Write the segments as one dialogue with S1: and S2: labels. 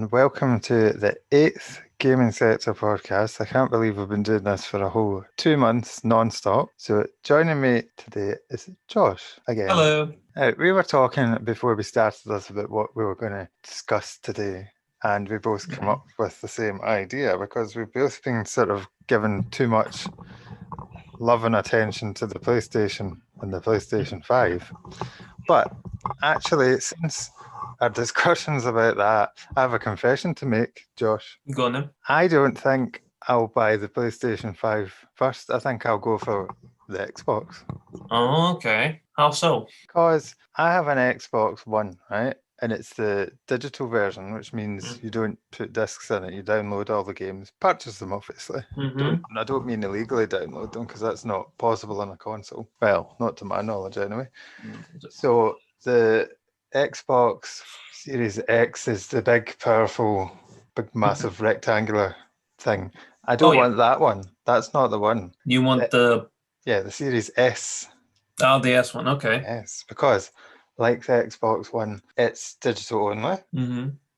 S1: and welcome to the 8th Gaming Sector podcast. I can't believe we've been doing this for a whole 2 months non-stop. So joining me today is Josh again.
S2: Hello.
S1: We were talking before we started this about what we were going to discuss today, and we both come up with the same idea because we've both been sort of given too much love and attention to the PlayStation and the PlayStation 5. But actually, since our discussions about that, I have a confession to make, Josh.
S2: Go on then.
S1: I don't think I'll buy the PlayStation 5 first. I think I'll go for the Xbox.
S2: Oh, okay. How so?
S1: Because I have an Xbox One, right? And it's the digital version, which means you don't put discs in it. You download all the games, purchase them, obviously. I don't mean illegally download them because that's not possible on a console. Well, not to my knowledge, anyway. So the Xbox Series X is the big, powerful, big, massive rectangular thing. I don't want that one. That's not the one.
S2: You want the
S1: Series S.
S2: Oh, the S one. Okay.
S1: Yes, because like the Xbox One, it's digital only.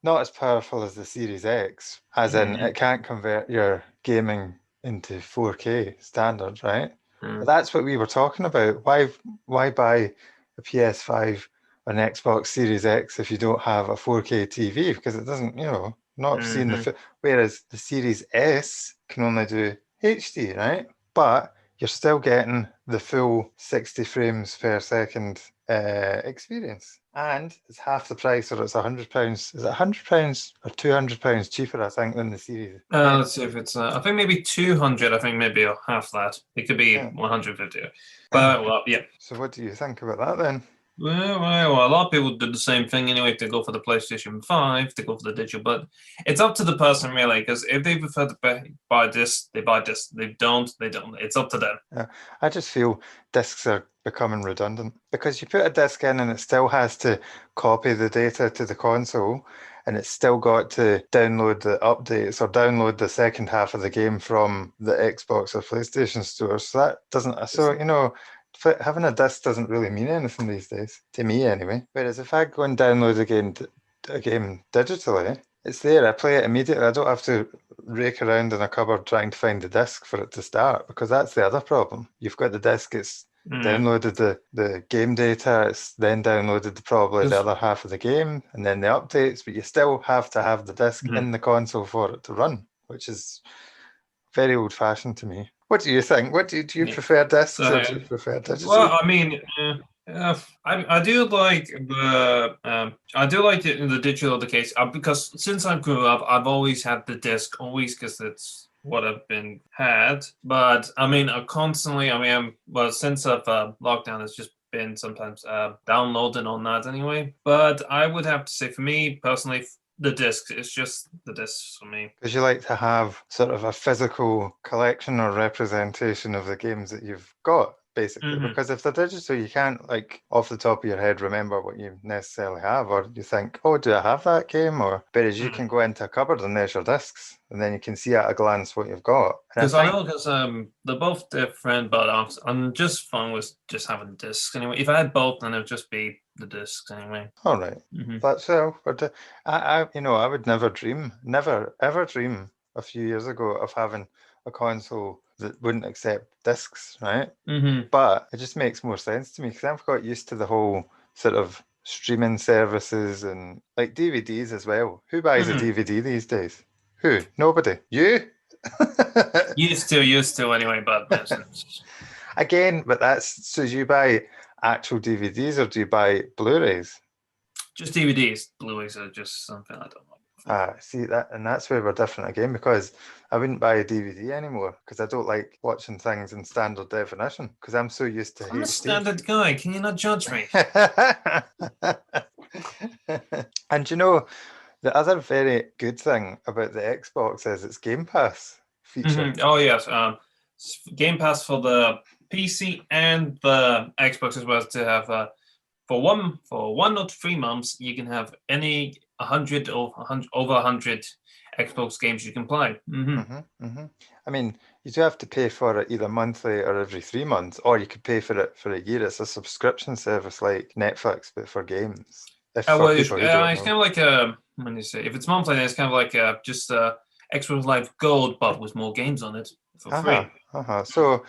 S1: Not as powerful as the Series X, as in it can't convert your gaming into 4K standard, right? But that's what we were talking about. Why buy a PS5 or an Xbox Series X if you don't have a 4K TV? Because it doesn't, not seeing the... Whereas the Series S can only do HD, right? But you're still getting the full 60 frames per second experience. And it's half the price, or it's £100. Is it £100 or £200 cheaper, I think, than the Series?
S2: Let's see if it's... I think maybe 200. I think maybe half that. It could be 150. But, well, yeah.
S1: So what do you think about that, then?
S2: Well, a lot of people do the same thing anyway. They go for the PlayStation 5, they go for the digital, but it's up to the person, really, because if they prefer to buy this, they buy this. They don't, they don't. It's up to them.
S1: I just feel discs are becoming redundant because you put a disc in and it still has to copy the data to the console, and it's still got to download the updates or download the second half of the game from the Xbox or PlayStation stores. So that doesn't... So, having a disc doesn't really mean anything these days, to me anyway. Whereas if I go and download a game digitally, it's there. I play it immediately. I don't have to rake around in a cupboard trying to find the disc for it to start, because that's the other problem. You've got the disc, it's downloaded the game data, it's then downloaded probably the other half of the game, and then the updates, but you still have to have the disc in the console for it to run, which is very old-fashioned to me. What do you think? What do you prefer, discs or do you prefer digital?
S2: Well, I mean, I do like the digital case because since I grew up, I've always had the disc, always, because it's what I've been had. But I mean, since lockdown, it's just been sometimes downloading on that anyway. But I would have to say, for me personally, the disc. It's just the discs for me.
S1: Because you like to have sort of a physical collection or representation of the games that you've got, basically. Because if they're digital, you can't, like, off the top of your head, remember what you necessarily have, or you think, oh, do I have that game? Or whereas you can go into a cupboard and there's your discs, and then you can see at a glance what you've got.
S2: Because they're both different, but I'm just fine with just having discs anyway. If I had both, then it would just be the discs anyway.
S1: All right. That's I would never ever dream a few years ago of having a console that wouldn't accept discs, right? But it just makes more sense to me because I've got used to the whole sort of streaming services and like DVDs as well. Who buys a DVD these days? Who? Nobody. You?
S2: used to anyway, but
S1: again, but so you buy actual DVDs or do you buy Blu-rays?
S2: Just DVDs. Blu-rays are just something I don't like.
S1: See that, and that's where we're different again, because I wouldn't buy a DVD anymore because I don't like watching things in standard definition because I'm so used to
S2: I'm a standard guy. Can you not judge me?
S1: And the other very good thing about the Xbox is its Game Pass feature.
S2: Oh yes, Game Pass for the PC and the Xbox as well, to have for 1 or 3 months you can have any 100 or over 100 Xbox games you can play.
S1: I mean, you do have to pay for it either monthly or every 3 months, or you could pay for it for a year. It's a subscription service like Netflix, but for games. If
S2: well,
S1: for
S2: it's
S1: people who don't
S2: kind
S1: know.
S2: of like a when you say if it's monthly, then it's kind of like just Xbox Live Gold, but with more games on it for
S1: Uh-huh.
S2: free.
S1: Uh-huh. So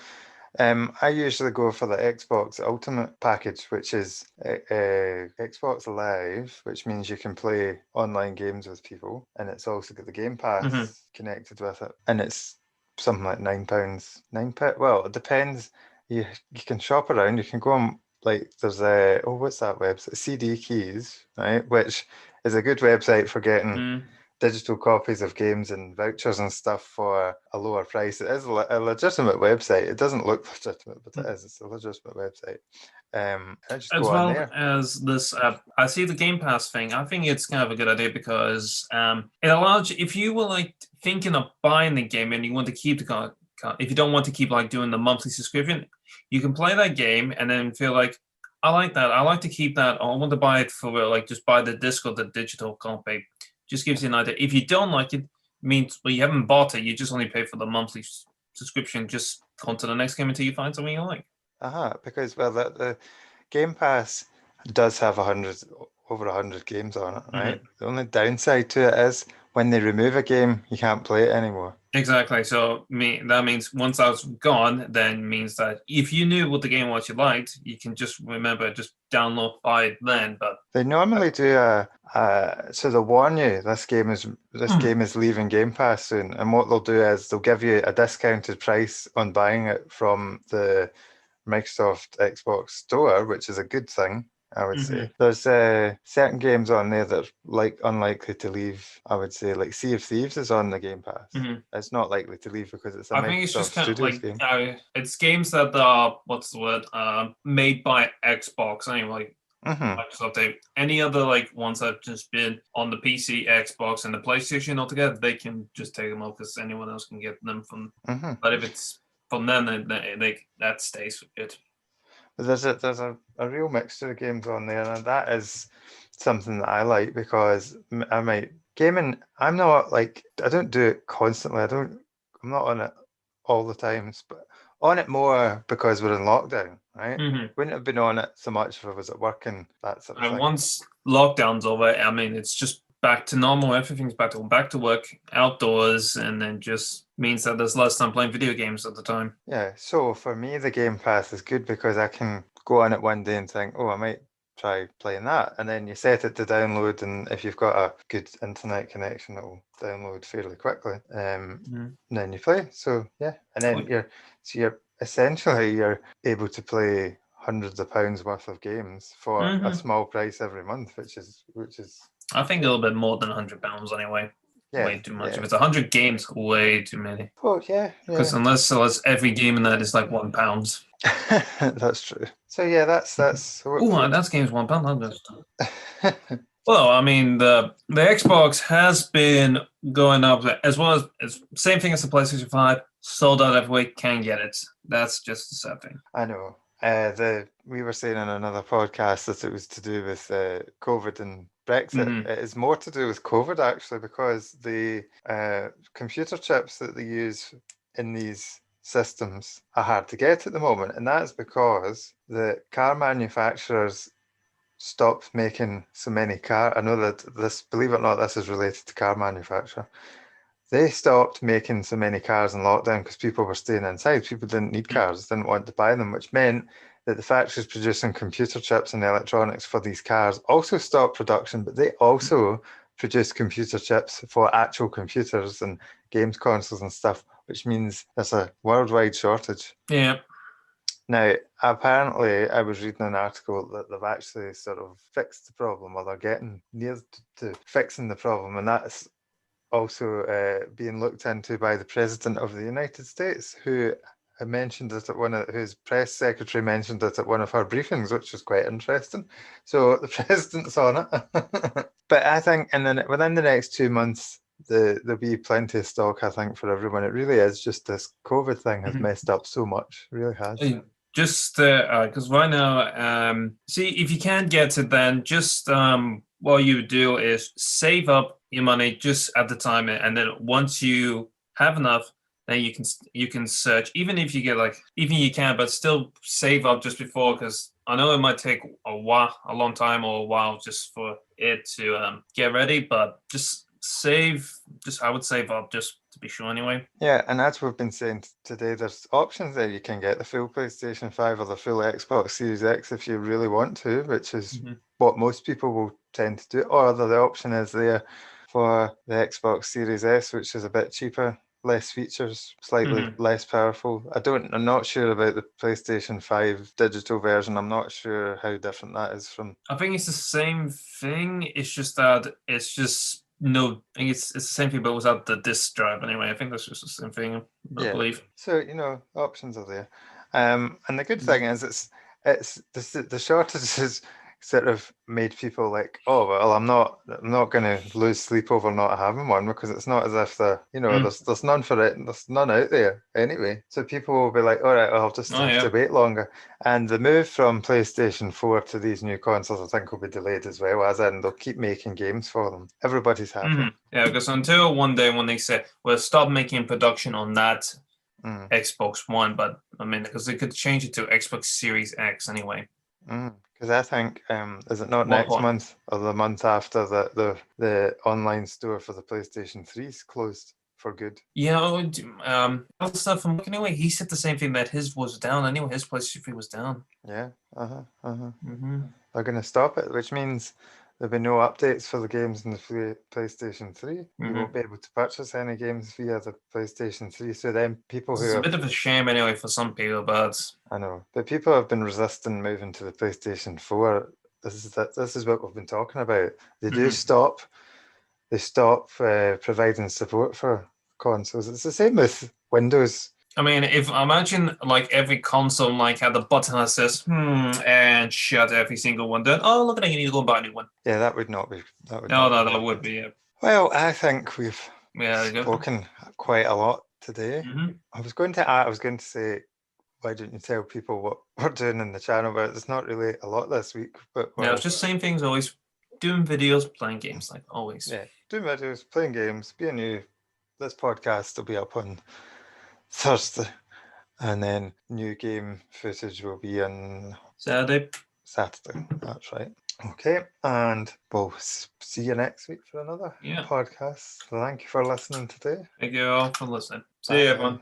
S1: I usually go for the Xbox Ultimate package, which is Xbox Live, which means you can play online games with people, and it's also got the Game
S2: Hmm.
S1: Pass connected with it, and it's something like £9. £9. Well, it depends. You can shop around. You can go on like there's a what's that website? CD Keys, right? Which is a good website for getting
S2: Mm.
S1: digital copies of games and vouchers and stuff for a lower price. It is a legitimate website. It doesn't look legitimate, but it is. It's a legitimate website. I just
S2: As
S1: go on
S2: well
S1: there.
S2: as this, I see the Game Pass thing. I think it's kind of a good idea because it allows you, if you were like thinking of buying the game and you want to keep the if you don't want to keep like doing the monthly subscription, you can play that game and then feel like, I like that. I like to keep that. I want to buy it for like just buy the disc or the digital copy. Just gives you an idea. If you don't like it, means well you haven't bought it. You just only pay for the monthly subscription. Just on to the next game until you find something you like.
S1: Because well, the Game Pass does have over 100 games on it,
S2: Mhm.
S1: right? The only downside to it is when they remove a game, you can't play it anymore.
S2: Exactly. So that means once that's gone, then means that if you knew what the game was you liked, you can just remember just download buy it then. But
S1: They normally do so they'll warn you this game is leaving Game Pass soon, and what they'll do is they'll give you a discounted price on buying it from the Microsoft Xbox Store, which is a good thing, I would
S2: Mhm.
S1: say. There's certain games on there that are like unlikely to leave. I would say like Sea of Thieves is on the Game Pass.
S2: Mhm.
S1: It's not likely to leave because it's a
S2: I think it's just
S1: Microsoft
S2: kind of
S1: Studios
S2: like
S1: game.
S2: it's games that are what's the word made by Xbox anyway. Like
S1: Hmm.
S2: Microsoft, any other like ones that have just been on the PC, Xbox, and the PlayStation altogether, they can just take them off because anyone else can get them from.
S1: Hmm.
S2: But if it's from them, then that stays with it.
S1: There's a real mixture of games on there, and that is something that I like because I might gaming. I'm not like I don't do it constantly. I'm not on it all the times, but on it more because we're in lockdown, right?
S2: Hmm.
S1: Wouldn't have been on it so much if I was at work and that sort of
S2: And
S1: thing.
S2: once lockdown's over, I mean, it's just back to normal. Everything's back to work, outdoors, and then just means that there's less time playing video games at the time.
S1: Yeah, so for me, the Game Pass is good because I can go on it one day and think, oh, I might try playing that. And then you set it to download, and if you've got a good internet connection, it'll download fairly quickly.
S2: Mhm.
S1: And then you play. So yeah, and then you're essentially you're able to play hundreds of pounds worth of games for a
S2: Mm-hmm.
S1: small price every month, which is
S2: I think a little bit more than £100 anyway.
S1: yeah,
S2: Way too much.
S1: yeah.
S2: If it's 100 games, way too many.
S1: Oh yeah,
S2: Because
S1: yeah.
S2: unless every game in that is like £1.
S1: That's true. So yeah, that's so
S2: Oh,
S1: what,
S2: that's game's £1. Well, I mean the Xbox has been going up as well as same thing as the PlayStation 5, sold out every week, can get it. That's just the sad thing.
S1: I know. We were saying in another podcast that it was to do with COVID and Brexit.
S2: Hmm.
S1: It is more to do with COVID actually, because the computer chips that they use in these systems are hard to get at the moment, and that's because the car manufacturers stopped making so many car. I know that this, believe it or not, this is related to car manufacturer. They stopped making so many cars in lockdown because people were staying inside. People didn't need cars, didn't want to buy them, which meant that the factories producing computer chips and electronics for these cars also stopped production, but they also produce computer chips for actual computers and games consoles and stuff, which means there's a worldwide shortage.
S2: Yeah.
S1: Now, apparently, I was reading an article that they've actually sort of fixed the problem, or they're getting near to fixing the problem, and that's also being looked into by the President of the United States, who mentioned it at whose press secretary mentioned it at one of her briefings, which was quite interesting. So the president's on it. But I think within the next 2 months, there'll be plenty of stock, I think, for everyone. It really is just this COVID thing has
S2: Mhm.
S1: messed up so much. It really has.
S2: Just because right now, see if you can't get it, then just what you do is save up your money just at the time, and then once you have enough, then you can search. Even if you get even you can, but still save up just before, because I know it might take a long time or a while just for it to get ready. But just I would save up just to be sure anyway.
S1: Yeah, and as we've been saying today, there's options there. You can get the full PlayStation 5 or the full Xbox Series X if you really want to, which is what most people will tend to do. Or the option is there for the Xbox Series S, which is a bit cheaper, less features, slightly less powerful. I'm not sure about the PlayStation 5 digital version. I'm not sure how different that is from.
S2: I think it's the same thing. It's just that it's just no. I think it's the same thing, but without the disk drive. Anyway, I think that's just the same thing. I believe.
S1: So options are there, and the good thing is it's the shortages sort of made people like, oh well, I'm not going to lose sleep over not having one, because it's not as if there's none for it, there's none out there anyway. So people will be like, all right, well, I'll just have to wait longer. And the move from PlayStation 4 to these new consoles, I think, will be delayed as well, as in they'll keep making games for them. Everybody's happy.
S2: Yeah, because until one day when they say, well, stop making production on that Xbox One, but I mean, because they could change it to Xbox Series X anyway.
S1: Because I think, is it not next month or the month after that the online store for the PlayStation 3 is closed for good?
S2: Yeah, stuff from anyway. He said the same thing, that his was down anyway. His PlayStation 3 was down.
S1: Yeah. They're going to stop it, which means there'll be no updates for the games in the PlayStation 3. You won't be able to purchase any games via the PlayStation 3. So then people
S2: It's a bit of a shame anyway for some people, but
S1: I know. But people have been resisting moving to the PlayStation 4. This is what we've been talking about. They do stop. They stop providing support for consoles. It's the same with Windows.
S2: I mean, if imagine like every console had the button that says and shut every single one down. Oh, look at that! You need to go and buy a new one.
S1: Yeah, that would not be. That
S2: would be.
S1: Well, I think we've spoken quite a lot today. I was going to say, why don't you tell people what we're doing in the channel? But there's not really a lot this week. But
S2: it's just same things always. Doing videos, playing games, like always.
S1: Yeah, doing videos, playing games, being new. This podcast will be up on Thursday, and then new game footage will be on
S2: Saturday.
S1: That's right. Okay, and we'll see you next week for another podcast. Thank you for listening today.
S2: Thank you all for listening. See you, everyone.